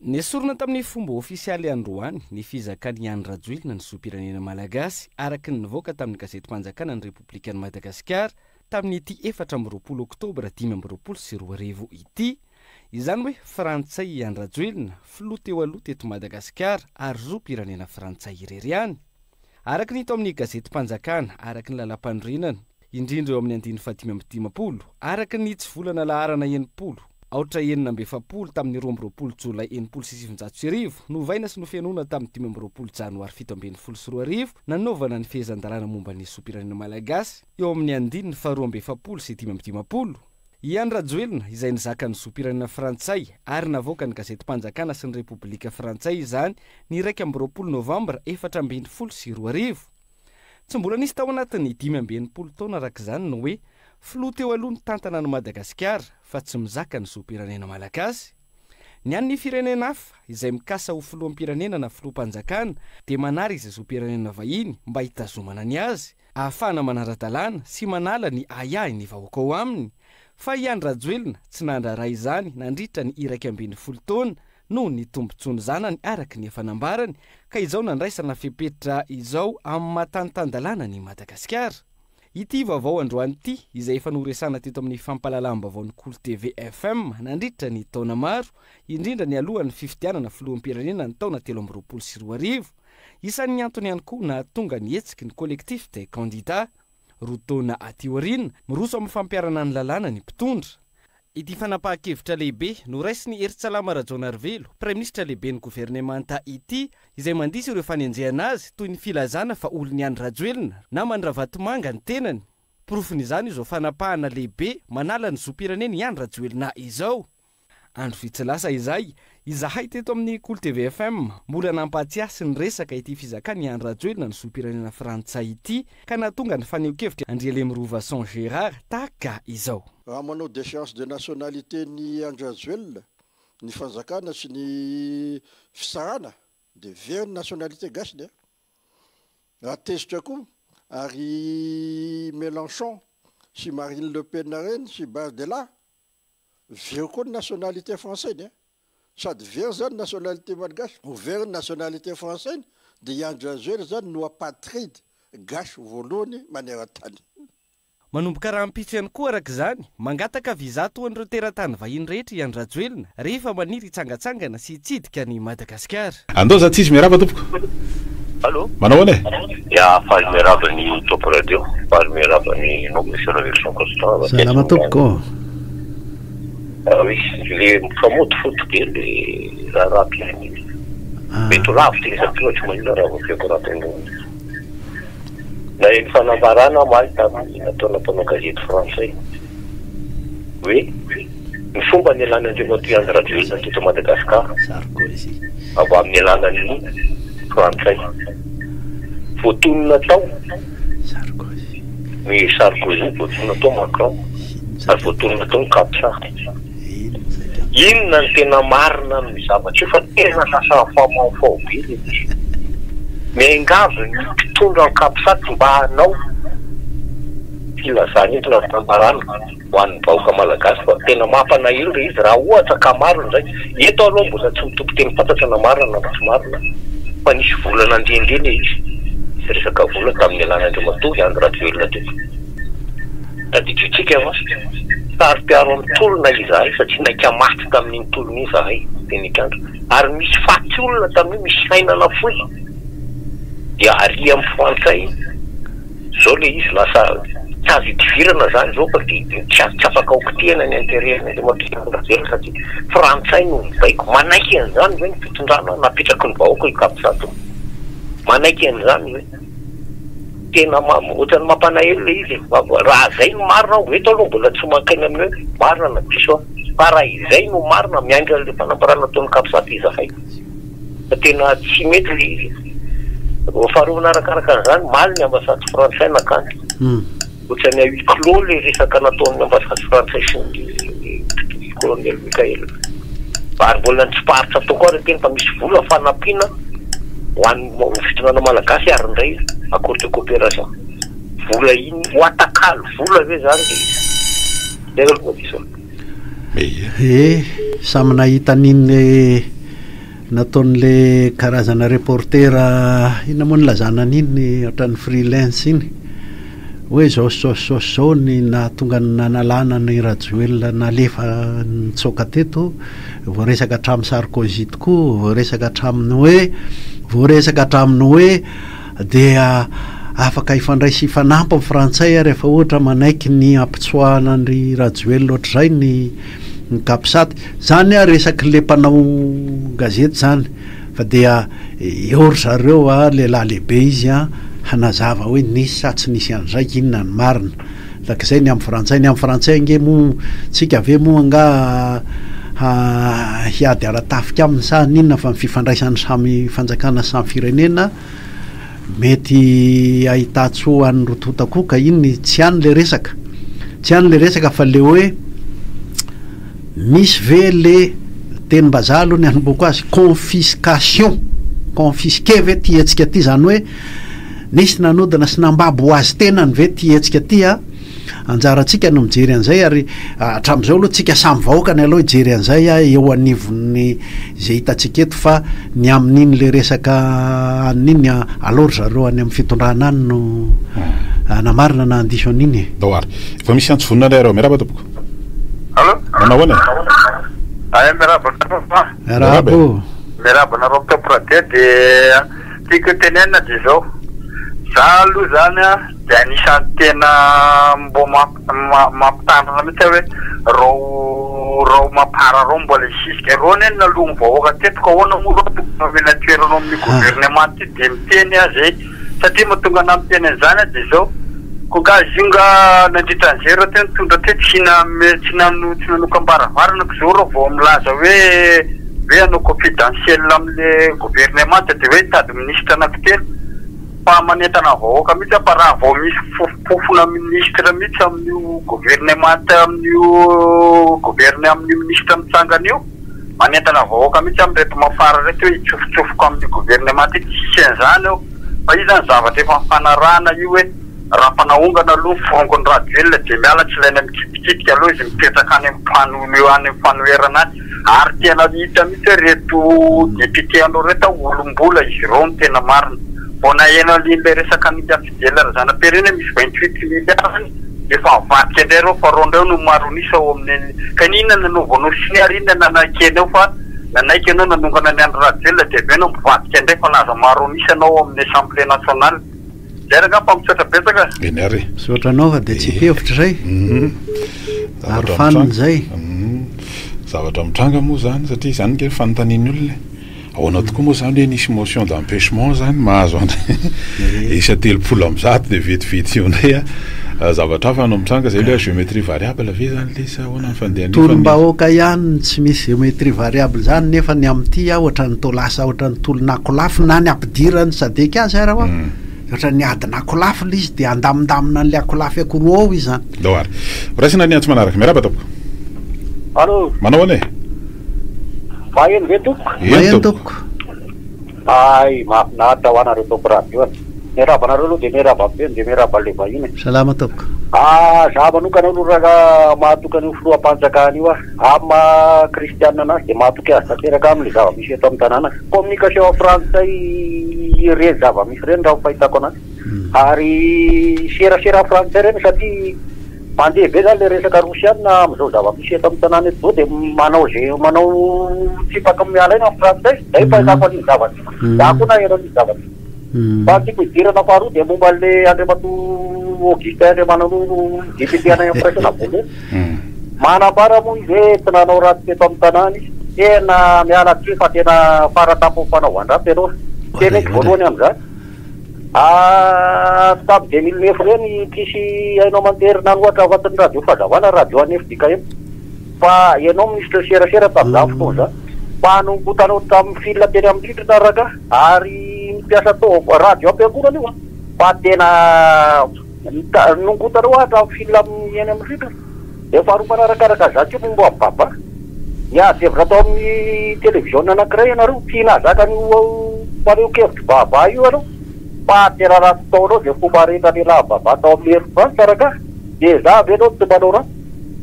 Nesorona tamin'ny fomba ofisialy androany ny fizakany Iany Rajoelina ny zopirenena malagasy araky ny nivoaka tamin'ny gazety mpanjakana ny Republikan'i Madagasikara tamin'ny ity 4 Oktobra 2022 ity. Izany hoe Frantsay Iany Rajoelina filoha teo aloha teto Madagasikara ary zopirenena Frantsay irery ihany. Araky ny hita amin'ny gazety mpanjakana araky ny lalam-pandrenana indrindra eo amin'ny 550 araky ny tsy volana laharana 90 aotra 7 tamin'ny 12 Jolay 1997 novaina sy nofenona tamin'ny 12 Janoary 17 nanaovana ny fehezan-dalàna momba ny zopirenena malagasy eo amin'ny 2 sy 550. Iany Rajoelina izay nizaka ny zopirenena Frantsay ary navoaka ny gazety mpanjakana sy ny Republika Frantsay izany ny 2 Novambra 2022. Tsy mbola nisy tao anatin'ny 15 taona arak'izany no hoe filoha teo aloha ny tantana ny Madagasikara fa tsy mizaka ny zopirenena malagasy. Ny an'ny firenena hafa izay mikasa ho filoham-pirenena na filoham-panjakana dia manara izay zopirenena vahiny mba hitazomana ny azy, ahafahana manara-dalàna sy manala ny ayahy ny vahoaka ao aminy. Fa Iany Rajoelina tsy nandraray izany nandritra ny 12 taona no ny tombontsoany zanany araky ny efa nambarany ka izao nandraisana fepetra izao amin'ny mahatantan-dalàna ny Madagasikara. Ity vaovao androany ity izay efa noresana teto amin'ny fampalalam-baovao ny Kolo TV FM nandritra ny taona maro indrindra ny alohan'ny fifidianana filoham-pirenena ny taona 2022. Isan'ny antony ihany koa na tonga ny hetsiky ny collectif des candidats rotona aty aoriana miroso amin'ny fampiarana ny lalàna ny mpitondra. Ity fanapahan-kevitra lehibe noraisiny Heritsalama Rajaonarivelo, praiminisitra lehibe ny governemanta ity izay mandisy ireo fanenjehana azy toy ny filazana fa olon'ny Iany Rajoelina na mandravatomanga ny tenany. Profon'izany izao fanapahana lehibe manala ny zopirenena Iany Rajoelina izao. Andro vitsilasa izay izahay teto amin'ny Kolo TV FM mbola nampahatsiasy ny resaka ity fizakany Iany Rajoelina ny zopirenena Frantsay ity ka nahatonga ny faneho-kevitra Andrialemmy Rovason Gérard tahaka izao. Raha manao déchéance de nationalité ny Iany Rajoelina ny fanjakana sy ny fisahana dia very nationalité gasy dia atezitra koa ary Mélenchon sy Marine Le Pen reny sy Bardella very koa ny nationalité française sady very zany nationalité malagasy ho very nationalité française dia Iany Rajoelina zany no apatride gasy voalohany maneran-tany. Manomboka raha ampitso ihany koa arak'izany mangataka viza toan'ireo teratany vahiny rehetra Iany Rajoelina rehefa maniry hitsangatsangana sy hitsidika ny Madagasikara. Andao za tsisy miaraba tompoko. Allô? Manao ne? Ya faly miaraba ny Top Radio, faly miaraba ny Monsieur le Version Constant. Salama tompoko. Oui, le mifamotofoto be le raha pianiny. Mety lavitra izy atao tsy mahina raha voafeko raha tengony. Na ny fanambarana maly tamin'ny nataona mpanao gazety Frantsay hoe ny fomba ny alanandreo ato Iany Rajoelina teto Madagasikara avo amin'ny alanan'ny Frantsay voatonona tao ny Sarkozy, voatonona tao Macron ary voatonona tao ny Kapsa. Inona ny tena marina amin'ny zavatra fa tena sasa famafao be le miangavy ny mpitondra ny Kapsaty mba hanao filazana eto na tambarana ho an'ny vahoaka malagasy fa tena mampanahiry le izy raha ohatra ka marina zay. Eto aloha mbola tsy mitoko teny fantatra na marina na tsy marina fa nisy volana andendeny izy sy resaka vola tamin'ny alanandreo matoa Iany Rajoelina teto. Tadiditsika va sary-piaro amin'ny tolona izahay fa tsy naika maty tamin'iny tolona izahay tenikandro ary misy faty olona tamin'io misy sainana foy dia ary amin'ny Frantsay zao le izy lasa tsy azo idivirana zany zao fa dia tsy afaka okitiana ny interena le mampiandrajela satria Frantsay no mibaiko manaiky an'izany hoe ny fitondrana napetraky ny vahoaka i Kapsato manaiky an'izany hoe tena ohatrany mampanahiry le izy raha zay no marina ho eto aloha mbola tsy mankaina amin'ny hoe marina na diso fa raha izay no marina miainga le fanambarana ataon'ny Kapsato izahay fa tena tsy mety le izy. Faharovana arakaraka an'izany maly ny ambasady Frantsay nakany ohatrany huis clos le resaka nataon'ny ambasady Frantsay sy ny colonel Mikael ary mbola ny tsy paritra tao koa tena fa misy vola fanampiana ho an'ny fitondrana malagasy ary indray accord de coopération vola iny ho atakalo vola ve zany samy nahita n'iny nataon'le karazana reportera ina moa nylazana an'iny ohatran'ny freelance iny hoe zao ny natonga nanalana ny Rajoelina nalefa nitsoka teto voaresaka hatramin'ny Sarkozy tokoa voaresaka hatramin'ny hoe dia afaka ifandraisy fanampy amin'ny frantsay rehefa ohatra manaiky ny ampitsoahana ny Rajoelina ohatr'izay ny kapisaty zany resaky le mpanao gazety zany fa dia eo zareo lehilahy lehibe izy hanazava hoe nisy sa tsy nisy an'izay inona ny marina lak'izay ny amin'ny frantsay nge mo tsika ave mo anga hiady aratafika aminy sa ninona fa mififandraisany samy fanjakana samy firenena mety ahitatso an'ny rototakoka iny tsy any le resaka fa le hoe misy ve le teny-bazaha aloha ny anomboako azy confisqué ve ty hetsika ty zany hoe nisy nanodina sy nambabo ho azy tenany ve ty hetsika ty anjaratsika no mijery an'izay ary hatramin'izao aloha tsika samy vahoakany aloha hijery an'izay eo anivony zay hitatsika eto fa ny amin'iny le resaka an'iny alory zareo any amin'ny fitondrana any no namarina na andiso an'iny doary fa misy antso vonina indray reo miaraba tompoko manao ahoana miraba nareo toporadia dia tiako tenenina de zao za aloha zany de anisan'ny tena mbo mampitandrina mihitsy hoe reo mampara reo mbola isisika reo neny aloha mivahoaka tetiko ahoana moa reo tokony omena toerana amin'ny gouvernement ty de miteny zay satria mahatonga ana miteny an'izany de zao koka zinga nandritran'izay reo tena tondra te tsy nanokam-baravarana ko zao reo vao milaza hoe anao confidentiel amin'le gouvernement de hoe tady ministre anankitelo fa manentana vahoaka mihitsy fa raha vao misy fofona ministre mihitsy amin'io gouvernement amin'io ministre mitsangana io manentana vahoaka mihitsy amin'reto mafara reto hoe hitsofotsofoka amin'ny gouvernement ty tsisy an'izany eo fa io zany zavatra efa mifanarahana io hoe raha fanahongana aloha fongony Rajoelina de miala tsy ilaina mikitikitiky aloha izy mipetraka any amin'ny fanoherana any ary tena hita mihitsy reto député anao reto olom-bola izy reo ny tena marina bona ena le resaka milliard fidèle zana perena misy 28 milliard efa avadika indray reo fa rondreo no maronisa ao amin'ny kanina nanaovanao siniarina nanaiky anao fa nanaiky anao nanongana ny andro Rajoelina de be no mivadika indray fa laza maronisa anao amin'ny assemblée nationale zay raha fa mitsotra betsaka eny ary sotranao fa de tsy hevitra zay ary faniny zay zavatra mitranga moa zany satria zany ke fanontaniany olona ahoana tokoa moa zany hoe nisy motion d'empêchement zany mahazo isa 30 de vetivety io ndray zavatra hafa no mitranga zay le géométrie variable ve zany le sa ahoana ny fandehany tolom-bahoaka ihany tsy misy géométrie variable zany nefa ny amin'ity ohatrany tolasa ohatrany tolon'akolafo na ny ampidirany sadeky azy ara hoa ohatra ny adina akolafo le izy de andamindamina an'le akolafo akoroa ao izy zany doary raisina ny antso manaraka miaraba tompoko allo manao ane maheno ve tompoko ay mahafinaritra ho anareo tompo radio any miarabanareo aloha de miaraba beny de miaraba le vahiny salama tompoko za manokana aloha raha mahatoka ny filohampanjakana io ama kristianina anazy de mahatoky azy tanteraka amin'le zava-misy eto amin'ny tanàna communication frantsay reny zava-misy reny raha fahitako anazy ary serasera frantsay reny satria mandeha be zany le resaka rosiana am'izao zava-misy eto amin'ny tanàna eto zao de manao tsipaka miala iny amin'ny frantsay zay fahitako an'iny zavatra za koa na eno an'iny zavatra fa tiako hidirana faharoa de momba le Andriamato Augustin Andriamanano député ana impression volet manambara moa izy hoe tsy nanao ratsy eto amin'ny tanàna izy tena miala tsy fa tena faratapo fanaovan-dratsy ianao tena eky voalohany am'izany tamin'ny 2009 reny tisy hainao manterina ny ohatra avatin'ny radio fazavana radio any FDKM fa ianao ministre serasera tamin'izany fotoana zany fa nongotanao tamin'ny fil teny amin'ny litrina raka ary mipiasa tao radio ampiangonana io fa tena nongotanao ohatra amin'ny fil eny amin'ny litrina de faharoa manarakaraka zany io momba baba miadevitra atao amin'ny télévision anankiray ianareo tiana zaka paneo kevitry baba io anao fa tena raha tsy taonao zay fomba rehetra lehilahy baba atao amin'ny herim-bany saraka de za ave anao tsy manao raha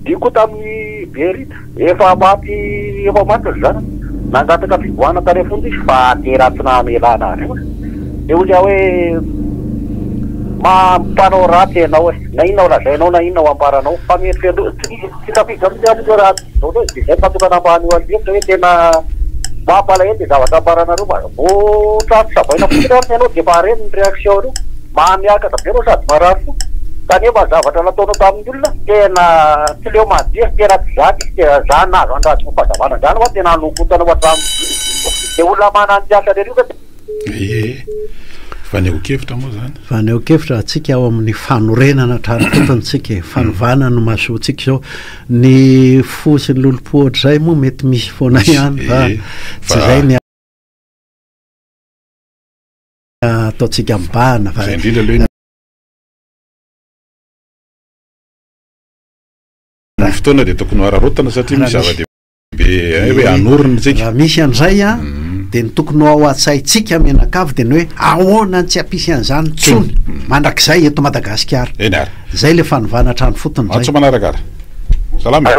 dio koa tamin'ny berita efa maty zany nangataka fivoana tany fony izy fa teratina melana reo de ozy aho hoe mampanao raty ianao e na inona lazainao na inona amparanao fa mety tsy tafidy aminy raty zao de zay fatokana ambany ho an'zay hoe tena mampalahelo de zavatra amparanareo vo traty savaina fotsiny ianao de pareny ny réaction reo mahamiakatra be reo sady marary fo kanefa zavatra nataonao tamin'ny olona tena tsy leo madia tena tsy zaky izy tena za nazo andraty fofazavana zany fa tena hanokotana hatramin'ny de olona manantiasa rereo ka faneho-kevitra moa zany faneho-kevitra atsika ao amin'ny fanorenana trano fotontsika fanovana no mahasoatsika zao ny fosiny lolo-pohatra zay moa mety misy foana ihany fa tsy zay ny ataotsika mibahana fa indrindra aloha fotoana de tokony hararotana satria misy zava-dehibe hoe anorina tsika raha misy an'izay a de ny tokony ao atsaitsika menakavy de ny hoe ahoana ny tsy ampisy an'izany tsony mandrak'izay eto Madagasikara eny ary zay le fanovana trano fotony atso manarakara salama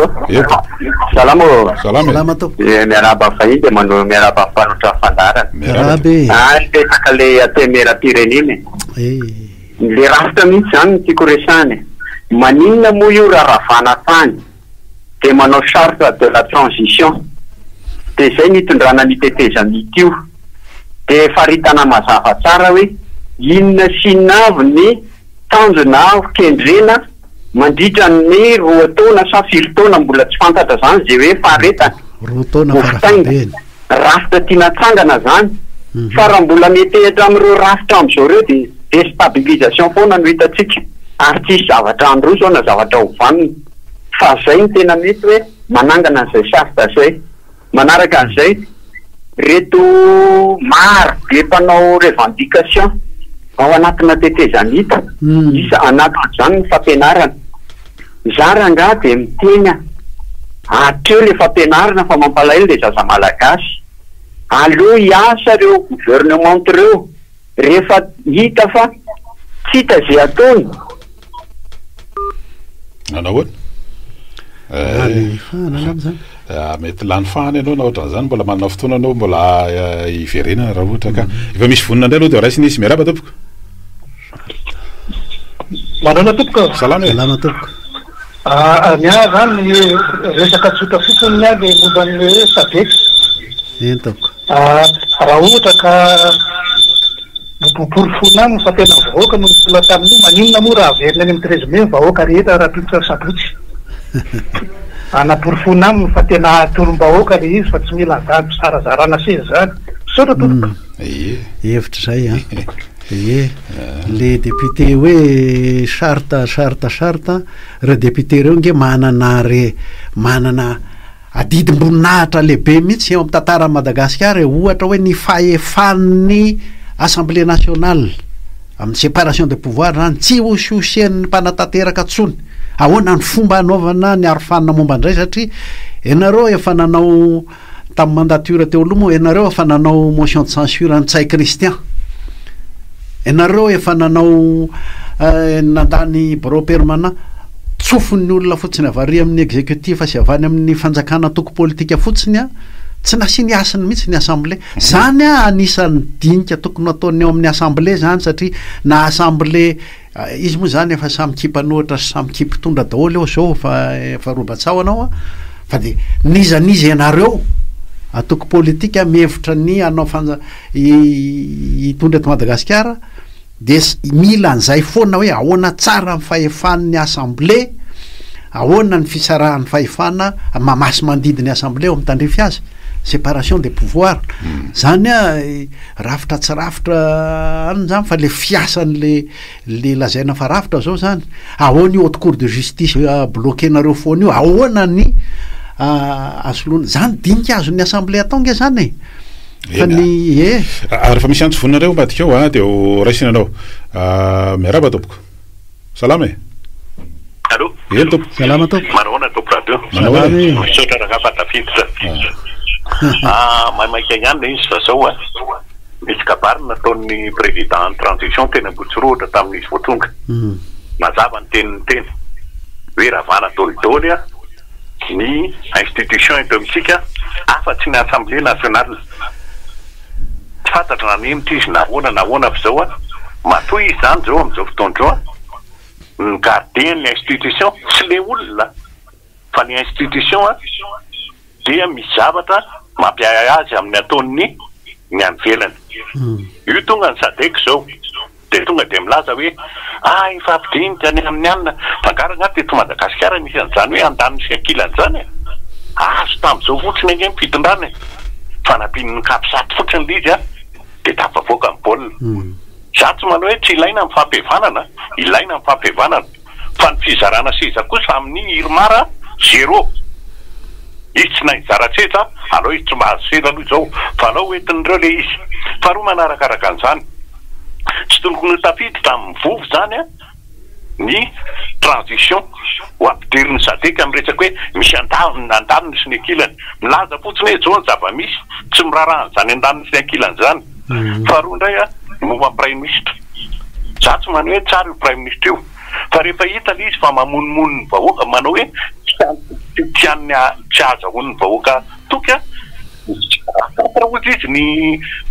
salama tompoko miaraba fahiny de manao miaraba fanotra fandarana rabe resaka le atemera-pireneny le rafitra mihitsy zany ny tiako resany maninona moa io raha ravana tany de manao charte de la transition de zay nitondrana nitetezamity io de faritana mazava tsara hoe inona sinavy ny tanjona kendrena mandritra ny roa taona sa firy taona mbola tsy fantatra zany zay hoe faretana roa taona farafabeny rafitra tiana tsangana zany fa raha mbola metehitra amin'ireo rafitra am'izao reo de déstabilisation foana no hitatsika ary tsisy zavatra andro zao na zavatra hovaniny fa zay ny tena mety hoe manangana an'izay sarita zay manaraka an'izay reto maro be mpanao revendication ao anatina tetezanita isa anatin'izany ny fampianarana za ranga de miteny atreo le fampianarana fa mampalahelo le zaza malagasy aleo hiasa reo gouvernement reo rehefa hita fa tsy hita zay ataony anahoana mety lany fahany anao na ohatran'zany mbola manana fotoana anao mbola iverenana raha ohatra ka efa misy vonina indray aloha de raisiny izy miaraba tompoko manana tompoko salama tompoko miaa zany resaka tsotra fotsiny nya le momban'le sabeky eny tompoko raha ohatra ka mipoporo-fona any fa tena vahoaka no mipola tamin'io maninona moa raha averina any amin'ny 13 mai vahoaka rehetra raha piotra sabotsy anaporo-fona aminy fa tena tolom-bahoaka le izy fa tsy mila adady sarazarana seza zany sotra tompoko hevitra zay a le député hoe charte reo député reo nge manana adidim-boninahitra lehibe mihitsy eo amin'ny tantara Madagasikara ohatra hoe ny fahefan'ny Assemblée nationale amin'ny séparation de pouvoir zany tsy hosiosian'ny mpanatanteraka tsony ahoana ny fomba anaovana ny arofanina momba andray satria ianareo efa nanao tamin'ny mandature teo aloha moa ianareo efa nanao motion de censure ny Tsay Christian ianareo efa nanao nandany bureau permanent tsofin'ny olona fotsiny avary amin'ny exécutif sy avany amin'ny fanjakana toko politika fotsiny a tsy nasiny asany mihitsy ny assemblée zany a anisan'ny dinika tokony ataony eo amin'ny assemblée zany satria na assemblée izy moa zany efa samy kipanohatra sy samy kipitondra daholo eo zao fa robatsao anao a fa de niza ianareo atoko politika mihevitra ny anao hitondra eto Madagasikara de mila an'izay foana hoe ahoana tsara ny fahefan'ny assemblée ahoana ny fisarahan'ny fahefana mamasy mandidiny assemblée eo mitandrify azy séparation des pouvoirs zany a rafitra tsy rafitra any zany fa le fiasan'le lazaina fa rafitra zao zany ahoana io haute cour de justice bloqué nareo foana io ahoana ny asolona zany dinika azon'ny assemblée atao nge zany fa ny rehefa misy antso voninareo mbadika eo a de raisina anao miaraba tompoko salama e allo eny tompoko salama tompoko manahona tompoko radio misaotra raha fatafiditra maimaiky ihany le izy fa zao a misy kabary nataon'ny président transition tena botsirohatra tamin'izy voatonga mazava ny teny hoe ravana dolidoly a ny institution eto amintsika afatsy ny assemblée nationale tsy fantatra na mitry na ahoana f'izao matoy izy zany zao am'izao fotoandro a ny gardien ny institution tsy le olona fa ny institution dia misy zavatra mampiay azy amin'ny ataony ny anvelany io tonga ny sadeko zao de tonga de milaza hoe efa ampidinika any amin'ny anina fangarana teto Madagasikara nisy an'izany hoe andaniny sy ankilany zany azo tam'izao fotsiny ange mifitondrany fa nampin'ny kapisaty fotsiny lizy de tafavoaka ny baolina za tsy manao hoe tsy ilaina amin'ny fampihavanana ilaina amin'ny fampihavanana fa ny fizarana seza kosa amin'ny irmara 0 izy tsy naizara-tseza alao izy tsy mahazo seza aloha zao fa alao hoentin'ireo le izy fa roa manarakaraka an'izany tsy tokony ho tafity tamin'ny vovo zany ny transition ho ampidiriny sadeka miresaka hoe misy andaniny sy ny ankilany milaza fotsiny hoe zao ny zava-misy tsy mirarahany zany andaniny sy ny ankilany zany fa roa indray momba prime ministre za tsy manao hoe tsara io prime ministre io fa rehefa hita le izy fa mamonomono ny vahoaka manao hoe tian'ny tsy azahoany ny vahoaka toky akatra ozy izy ny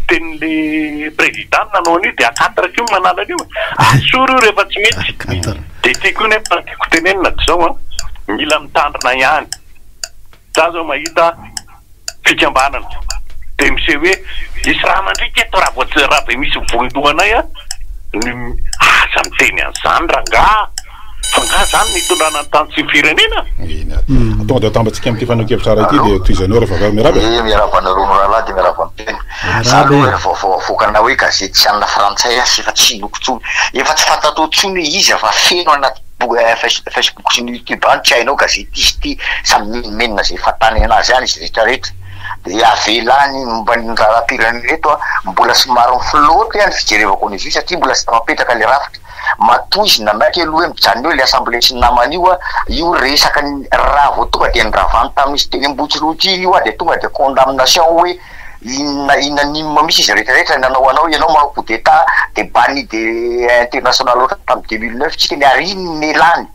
tenin'le président nanao an'io de akatra kio manala an'io asoro io rehefa tsy mety de tiako io nefa tiako tenenina zao mila mitandrina ihany za zao mahita fikambanana de mise hoe isy raha mandrika eto raha be misy volindohanay aza miteny an'izany rangaha fa nga zany nitondrana ny tany sy firenena tonga de atambatsika am'ty fanokevitra raha ity de toizanao rehefa avy miaraba miaravanareo rahalahy de miaravaniteny zany hoe vokana hoe gazety tsy anina frantsay sy efa tsy lokotsony efa tsy fantatao tsony izy efa feno anaty Facebook sy ny YouTube any tsy hainao gazety izy ty samy menina zay fatany anazy any izy rehetrarehetra de avelany momba ny raharam-pirenena reto mbola somary mifloty any fijerevako an'izy io satria mbola sy mapetraka le rafitra matoy izy namaky aloha hoe mijanona hoe le assemblée sy namany io resaka raha vao tonga de nyravany tamin'izy teny ambotsiloty iny io de tonga de condamnation hoe inanime misy izy rehetrarehetra nanao anao ianao manao coup d'état de banni de international oatra tamin'ny 2009 tsika ny ariny ny elany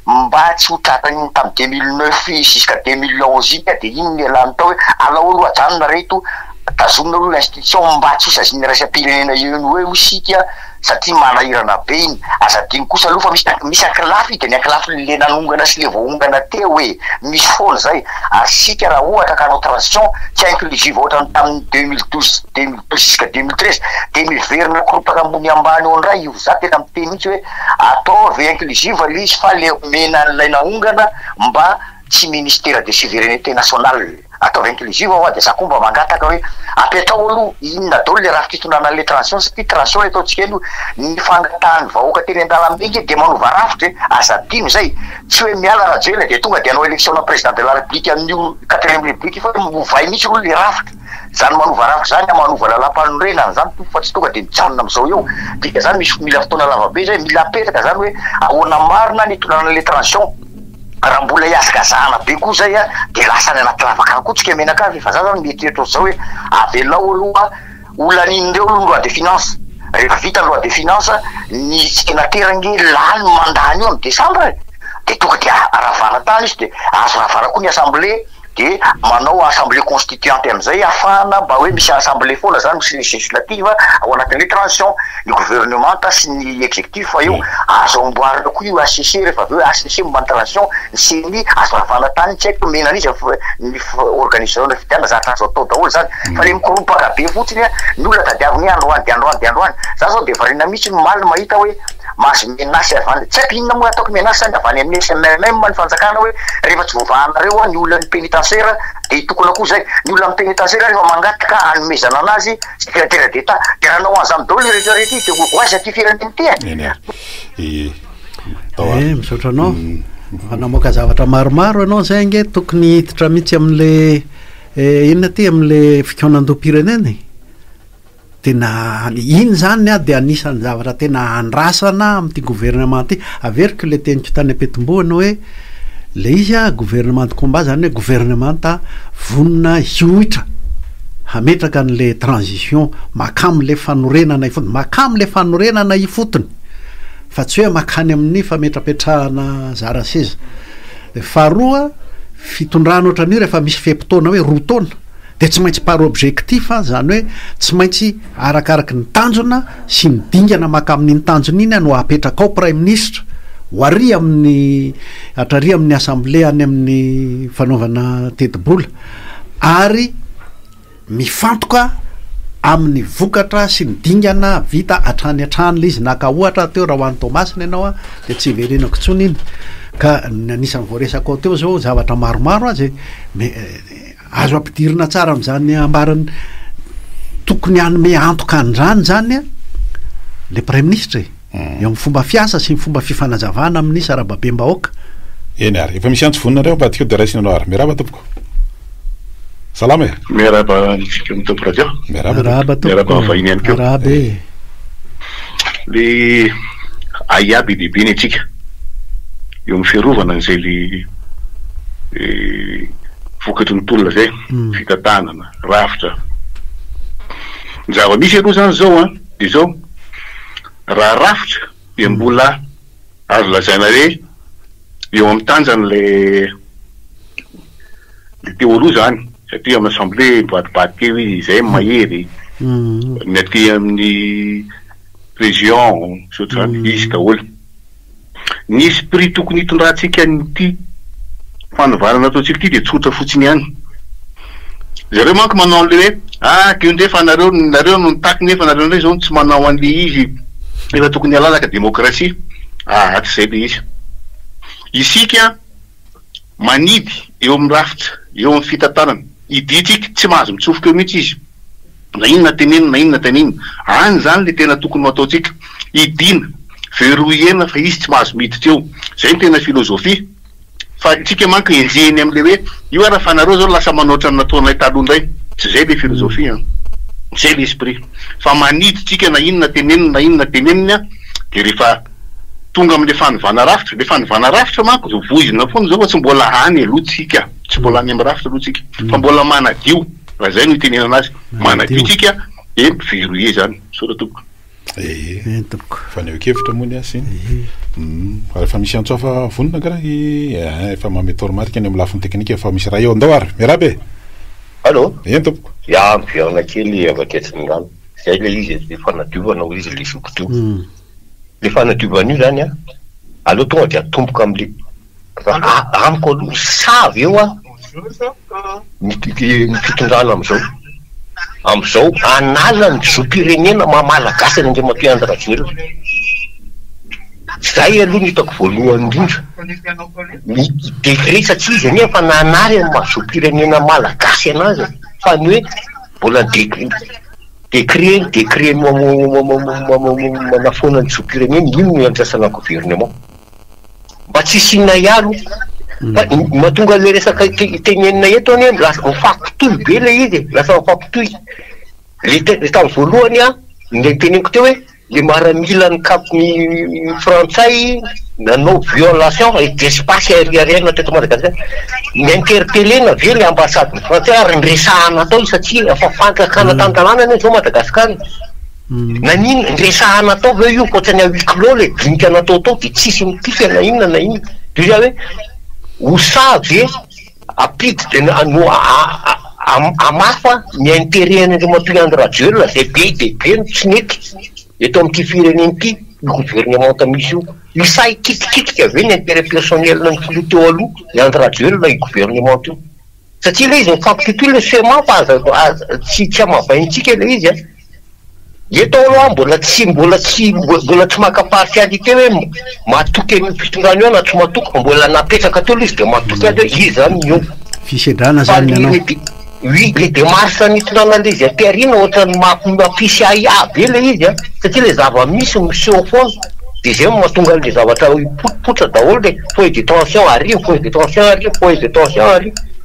mba tsy ho tratany tamin'ny 2009 jusqu'à 2011 iny de iny ny elany tao hoe alao aloha ajanona reto tazomina aloha l'institution mba tsy ho saziana raisam-pirenena eny hoe hosika satria manahirana be iny azadiny kosa aloha fa misy akilafy de ny akilafy le nanongana sy le voongana teo hoe misy foana zay asika raha ohatra ka hanao transition tsy inclusive ohatra tamin'ny 2012 jusqu'à 2013 de miverina koropaka ambony ambany eo ndray io za tena miteny mihitsy hoe ataovy inclusive le izy fa le mena an'ilay naongana mba tsy ministère de souveraineté nationale ataovy inclusive de za koa mba mangataka hoe apetao aloha inona daholo le raha fitondrana le transition satria transition ataontsika elo ny fangatahany vahoaka teny an-dalambe ingy de manova rafitra azadino zay tsy hoe miala radio ela de tonga de anao élection na président de la république amin'io 4e république fa movay mihitsy aloha le rafitra zany manova rafitra zany manova lalam-panorenany zany fa tsy tonga de mijanona am'izao eo dika zany misy mila fotoana lavabe zay mila apetraka zany hoe ahoana marina ny itondrana le transition raha mbola hiazakazahana be koa zay de lasany anaty lavaka any koa tsika menakavy fa za zany mieritreritro zao hoe avelao aloha olanin'ireo aloha loi de finance rehefa vita loi de finance ny sénateur nge lany mandany io amin'ny décembre de tonga de aravana tany izy de azo ravana koa ny assemblée de manao assemblée constituante am'izay afahana mba hoe misy assemblée foana zany misy législative ao anatin'le transition ny gouvernement sy ny exécutif fa io azo amboarina koa io ACC rehefa aveo ACC momba ny transition ny CENI azo ravana tany tsy haiko menana izy ny organisation na fitiana za azo atao daholo zany fa le mikoropaka be fotsiny ny olona tadiaviny androany de androany za zao de varina mihitsy maly mahita hoe mahazo menasy avany tsy haiko inona moa ataoko menasy zany avany amin'ny SMMM ny fanjakana hoe rehefa tsy voavahanareo ny olona ny pénitentiaire de tokony akoho zay ny olona ny pénitentiaire rehefa mangataka hanomezana anazy secrétaire d'état de ranao an'izany daholo le rehetrarehetra de oazy ty firenena ty misaotra anao fanamoaka zavatra maromaro anao zay nge tokony hiditra mihitsy amin'le inona ty amin'le fikaonandoam-pirenena tena iny zany de anisan'ny zavatra tena andrasana am'ty gouvernement ty averiko le teniko tany apetim-boana hoe le izy gouvernement de combat zany hoe gouvernement vonona hiohitra hametraka an'le transition makam'le fanorenana ifotony makam'le fanorenana ifotony fa tsy hoe makany amin'ny fametrapetrahana zara seza de faharoa fitondrana oatra an'io rehefa misy fempotona hoe roa taona de tsy maintsy par objectif zany hoe tsy maintsy arakaraky ny tanjona sy ny dingana maka amin'iny tanjona iny no apetraka ao prime ministre ho ary amin'ny atrary amin'ny assemblée any amin'ny fanaovana tetibola ary mifantoka amin'ny vokatra sy ny dingana vita atrany atrany le izy naka ohatra teo raha hoany Tomasina ianao de tsy verenako tsony iny ka anisan'ny voaresako teo zao zavatra maromaro azy azo ampidirina tsara am'zany ambarany tokony anome antoka andrany zany le prime ministre eo amin'ny fomba fiasa sy ny fomba fifanazavana amin'ny sarababem-bahoaka eny ary efa misy antso vonina reo mbadika de raisinanao ary miraba tompoko salama e miraba nitsika mitompo radio miraba vahiny ihany keo arabe le aiaby lehibe ny atsika eo amin'ny fiarovana an'izay le vokatry ny tolona zay fitatanana rafitra ny zava-misy aloha zany zao de zao raha rafitra de mbola azo lazaina hoe eo amin'ny tanjany le teo aloha zany satria amin'ny assemblée mibadibady keo izy izay mahery ny aty amin'ny région sotrany izy daholo ny esprit tokony hitondrantsika nyty fanovarana ataotsika ty de tsotra fotsiny ihany zareo manko manao an'le hoe keo ndefa nareo no nitaky nefa nareo ndray zao tsy manao an'le izy efa tokony halalaka demokrasia tsy zay le izy isika manidy eo amin'ny rafitra eo amin'ny fitantanana iditsika tsy mahazo mitsofoka eo mihitsy izy na inona tenenina any zany le tena tokony ataotsika idina veroena fa izy tsy mahazo miditra eo zay ny tena filozofia fa tsika manko enjeny am'le hoe io raha fanareo zao lasa manoatra nataonay taloha ndray tsy zay le filozofia zay le esprit fa manidy tsika na inona tenenina de rehefa tonga am'le fanovana rafitra manko zo voizina foana zao fa tsy mbola any aloha tsika tsy mbola any amin'ny rafitra aloha tsika fa mbola manadio raha zay no itenena anazy manadio tsika de verrouiller zany sora tompoko fa neo kevitra mony asy rehefa misy antsoafa vonina karaha efa mametory marika any amin'ny lafiny teknika efa misy raha eo andao ary miarabe allo eny tompoko miverina kely avaketsiny ngano zay le izy le fanadiovana ho izy le sokotio le fanadiovana io zany aloha tonga de atomboka am'le amiko aloha savy eo ny fitondrana am'izao anala ny zo-pirenena mamalagasy ny Andriamatoa Andry Rajoelina zay aloha hitako voalohany indrindra ny décret satria izy nefa nanary zo-pirenena malagasy anazy fa ny hoe mbola décret manafoana ny zo-pirenena ino no andrasana gouvernement mba tsy sina iaro mahatonga le resaka tenenina eto any lasa mifampitohy be le izy lasa mifampitohy le tamin'ny voalohany le teneniko teo hoe le maramila ny kapony frantsay nanao violation d'espace aérienne teto Madagasikara ny interpellena ve le ambassade ny frantsay ary nresahana atao satria efa fankakana tantanana zao Madagasikara nanino nresahana atao ve io koatrany huis clos le dinika natao tao de tsisy mitika na inona de hoe osavy apity de amafa ny intérêt Andriamatoa Andry Rajoelina zay be de be tsy nety eto amin'ity firenena ity io gouvernement misy io isay kitikitika ave ny intérêt personnel ny filoha teo aloha ny Andry Rajoelina io gouvernement io satria le izy mifampitotoy le sement fa tsy amavaintsika le izy eto aloha mbola tsy maka partialité hoe matoky amin'ny fitondrana eo na tsy matoky fa mbola napetraka teo le izy de matoky azy hoe izy zany io fisedrana zany ianao oui le démarche nitondrana le izy aty arina ohatrany mampisy be le izy satria le zava-misy miseho foana de zay mahatonga le zavatra potipotra daholo le foyer de tension ary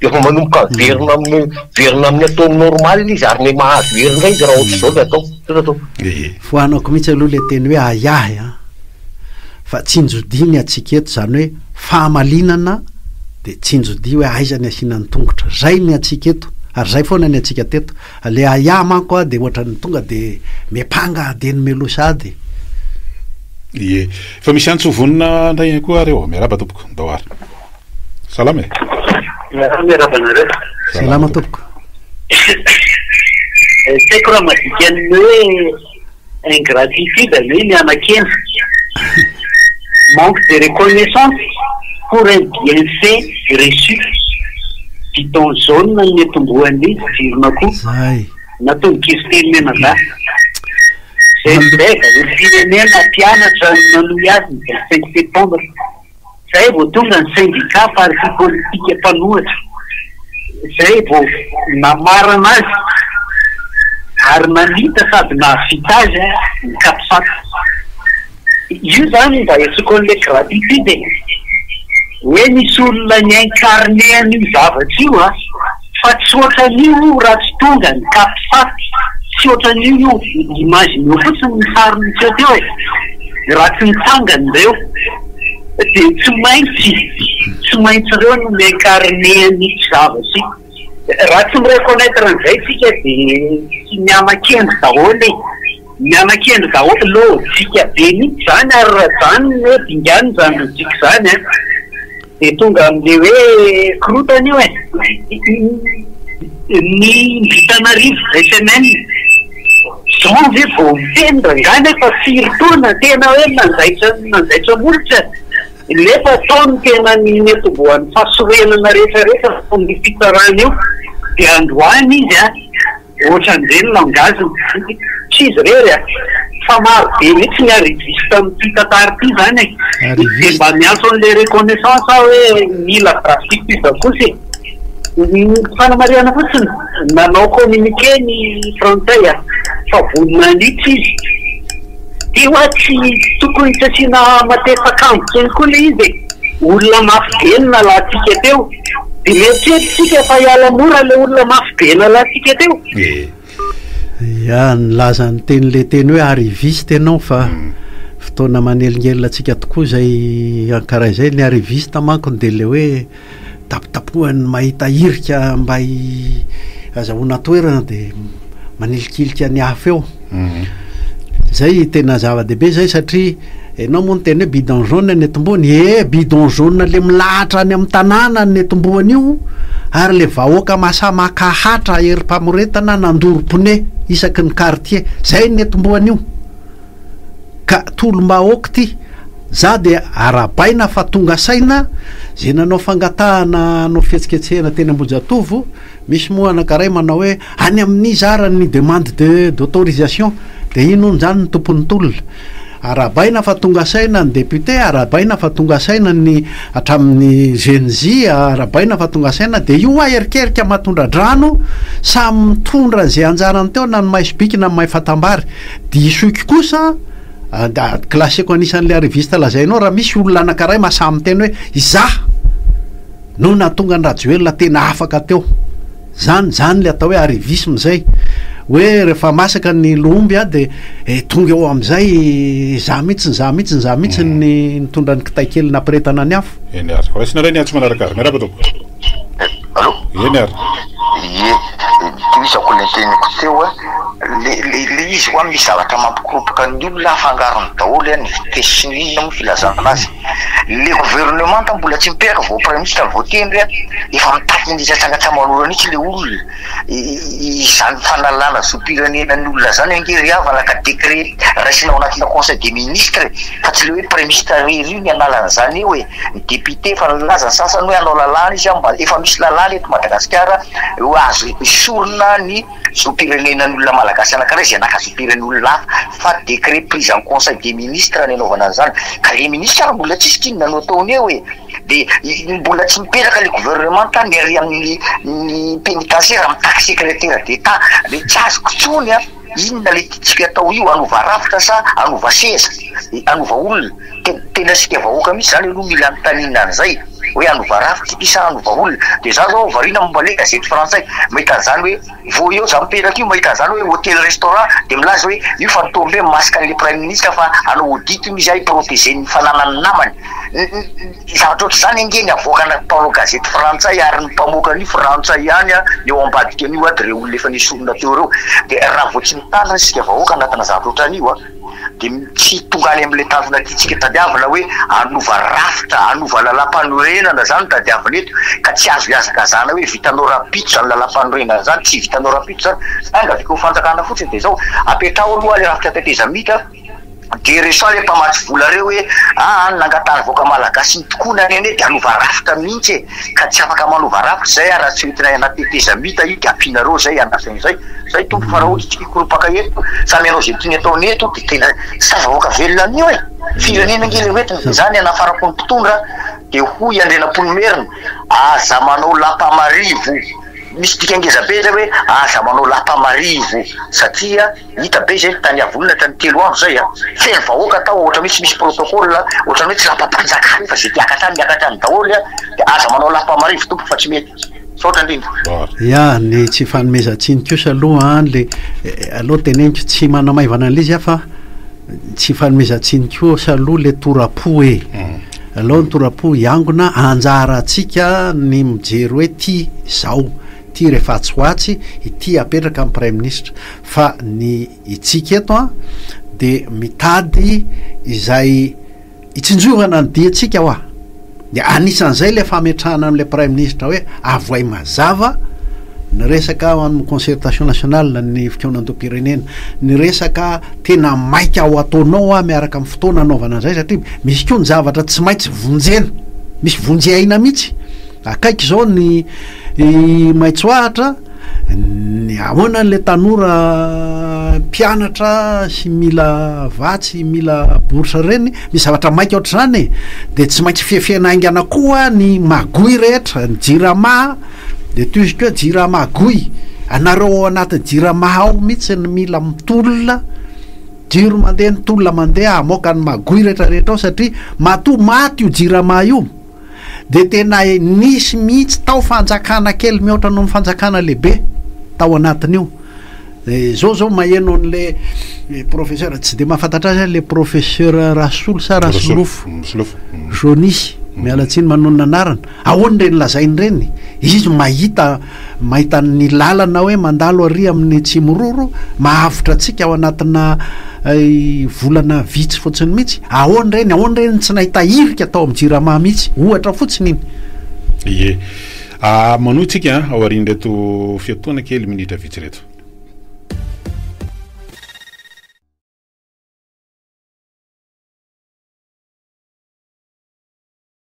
efa manomboka verina amin'ny ataony normal izy ary ny mahazo verina izy raha ohatry zao le atao foanako mihitsy aloha le teny hoe ayahy fa tsinjodiny atsika eto zany hoe fahamalinana de tsinjodi hoe aizany asinany tongotra zay ny atsika eto ary zay foana ny atsika teto le aya manko de ohatrany tonga de mepanga adeny melosady fa misy antso vonina ndray koa reo miaraba tompoko ndao ary salama Salama tompoko. Saiko raha madika ny hoe ingratitude aloha ny anakena. Manque de reconnaissance pour un bienfait reçu. Diton jaune ny tomboany jironako. Natombokizy teny menada. Zay ndreka ny firenena mpianatra nanohy azy ny 5 septembre. Zay vao tonga ny syndicat parti politique mpanohatra. Zay vao namarana azy ary nanita sady nahavita azy ny kapisaka. Io zany mba hiantsoko an'le gratitude hoe misy olona ny incarné an'io zavatra io a fa tsy ohatran'io raha tsy tonga ny kapisaka tsy ohatran'io imagine fotsiny ny sariny tsy teo e raha tsy nitsangany reo dia tsy maintsy reo no mi-incarné an'io zavatra io. Raha tsy mireconnaître an'izay tsika dia tsy miamakendry daholo miamakendry daholo lojika be mihitsy zany ary raha zany hoe dingany zany lojika zany a dia tonga amin'le hoe korotany io ny Vitanarivo zay semaine janvier vao miteny rangany efa 4 taona tena hoe nanjaitra molotra nefa taony tena ny netomboan'ny fahasorenana rehetrarehetra ny fitarana io dia androany izy a ohatran'izay ny langaziny tsy izy rery a fa maro be mihitsy ny arriviste amin'ity tantara ity zany dia mba miaso an'le reconnaissance hoe mila drastique izy kosa ny fanamariana fotsiny nanao communiqué ny frantsay a fa vonina an'ity izy dia hoa tsy tokony tsy asiana matesaka ambokeny koa le izy olona mafy be ny nalatsika teo dia mieritreritsika fa hiala mora le olona mafy be nalatsika teo. Ya nilaza ny teny le teny hoe arriviste ianao fa fotoana manelingelina atsika tokoa zay ankara izay ny arriviste mankony dia le hoe tapotapohany mahita irika mba azahoana toerana dia manelikilika ny hafa eo. Zay tena zava-dehibe zay satria enao moa ny teny hoe bidon jaune ny etom-boany bidon jaune le milahatra any amin'ny tanàna ny etom-boany io ary le vahoaka masamakahatra herim-pamoretana nandoro pone isaky ny quartier zay ny etom-boany io ka tolom-bahoaka ty za dia arabaina fa tonga saina zay nanao fangatahana no fihetsiketsehana teny Ambojatovo misy moa anankiray manao hoe any amin'ny zara ny demande d'autorisation dia ino zany ny tompon'ny tolona arabaina fa tonga saina ny député arabaina fa tonga saina ny hatramin'ny GNJ arabaina fa tonga saina dia io erikeriky matondra drano samy mitondra zay anjarany teo na ny maisibiki na ny mahay fatambary dia isoky kosa klaseko anisan'le arriviste lazainao raha misy olona anankiray masamy teny hoe izaha no natonga ny radioelona tena afaka teo zany le atao hoe arrivisme zay hoe rehefa masaka ny lomby a dia tonga eo amin'izay za mihitsy ny nitondra ny kitay kely nampiretana ny afo. Eny ary raisina ray ny atsy manaraka azy miaraba toko. Allo? Eny ary toizako le teniko teo a le izy ho misy zavatra mampikoropoka ny olona afangarony daholo a ny vitesy ny inona moa filazana azy le gouvernement mbola tsy miperaka vao premier ministre vao teny re efa mitaki ny tsangatsaman'olona anitsy le olona izany fanalana zopirenenany olona zany angery avana ka décret raisina ao anatina conseil des ministres fa tsy le hoe premier ministre rery ny analana zany hoe ny député fa nalaza ny sasany hoe anao lalàna izy mba efa misy lalàna eto Madagasikara ho azo isorona ny zopirenenany olona malagasy anankiray zay nakazopiren'olona fa décret prise en conseil des ministres ny anaovana zany ka le ministre mbola tsisy kiny nanao taony eo hoe dia mbola tsy miperaka le gouvernement tany ary amin'ny pénitentiaire amin'ny taxe secrétaire d'état le tsy azoko tsony a inona le tiatsika atao io anova rafitra sa anova seza anova olona tena sika vahoaka misy zany aloha mila anontaniana an'izay hoe anova rafitra isa anova olona dia za zao varina momba le gazety français mahita an'izany hoe vo eo za miperaka io mahita an'izany hoe hôtel restaurant dia milaza hoe io fa mitombe masaka an'le premier ministre fa anao audit io izy ay protéger ny fananany namany zavatra ohatry zany angeny avoakana mpanao gazety frantsay ary ny mpamoaka ny frantsay ihany a eo ambadika an'io a dia reo olona efa nisorona teo reo dia raha vao tsy mitandrina sika vahoaka anatina zavatra ohatran'io a de tsy tonga any am'le tanjona titsika tadiavana hoe anova rafitra anova lalam-panorenana zany tadiavana eto ka tsy azo iazakazana hoe vitanao rapitso zany lalam-panorenana zany tsy vitanao rapitso zany anga viko fanjakana fotsiny de zao apetrao aloha le rafitra teteza mita de reso le mpamatsy vola reo hoe nangatany voaka malagasy ny tokoa nany de anova rafitra mihitsy ka tsy afaka manova rafitra zay raha tsy hoentina anateteza mita io de ampinareo zay anasan'izay zay tompo fa raha ohatry tsika koropaka eto samy anao zay tiany ataony eto de tena sa vahoaka velona an'io e firenena ngely hoentiny zany anafarako ny mpitondra de hoy andrenam-polomerina aza manao lampamarivo misy dikangeza be zay hoe aza manao lampamarivo satria hita be zay tany avolona tany 3 andro zay feno vahoaka tao ohatra misy protocole ohatra hoe tsy lampa-panjakana fa zay miakatrany daholo de aza manao lampamarivo tompo fa tsy mety ya ny tsy fanomezantsiny kosa aloha le aloha teneniko tsy manamaivana an'le izy fa tsy fanomezantsiny kosa aloha le torapo e aloha ny torapo iangona anjaratsika ny mijery hoe ty zao ty rehefa tsy hoatsy ity apetraka amin'ny prime ministre fa ny itsika eto de mitady izay itsinjovana ny diatsika hoa de anisan'izay le fametrahana am'le prime ministre hoe avoay mazava ny resaka amin'ny concertation nationale ny fikonan-doam-pirenena ny resaka tena maika ao ataonao miaraka amin'ny fotoana anaovana an'izay satria misy koa ny zavatra tsy maintsy vonjena misy vonjeaina mihitsy akaiky zao ny maitsoahatra ny ahoana n'le tanora mpianatra sy mila vatsy mila bourse reny misy zavatra maika ohatr'izany de tsy maintsy fiafianaingana koa ny magoy rehetra ny jirama de toizy koa jiramagoy anareo ao anatin'ny jirama ao mihitsy ny mila mitolona jiro mandeha ny tolona mandeha amoaka ny magoy rehetrarehetra ao satria matoa maty io jirama io de tena nisy mihitsy tao fanjakana kely mihoatra no fanjakana lehibe tao anatin'io zao maheno an'le professeur tsy de mahafantatra azy le professeur Rasolo sa Rasolofo Jonisy mialatsiny manonona anarana ahoany reny lazainy reny izy mahita ny lalana hoe mandalo ary amin'ny tsimororo mahavitra atsika ao anatina volana vitsy fotsiny mihitsy ahoany reny tsy nahita irika atao amin'ny jirama mihitsy ohatra fotsiny iny ie manotsika ao arin'reto fiatoana kely minitra vitsy reto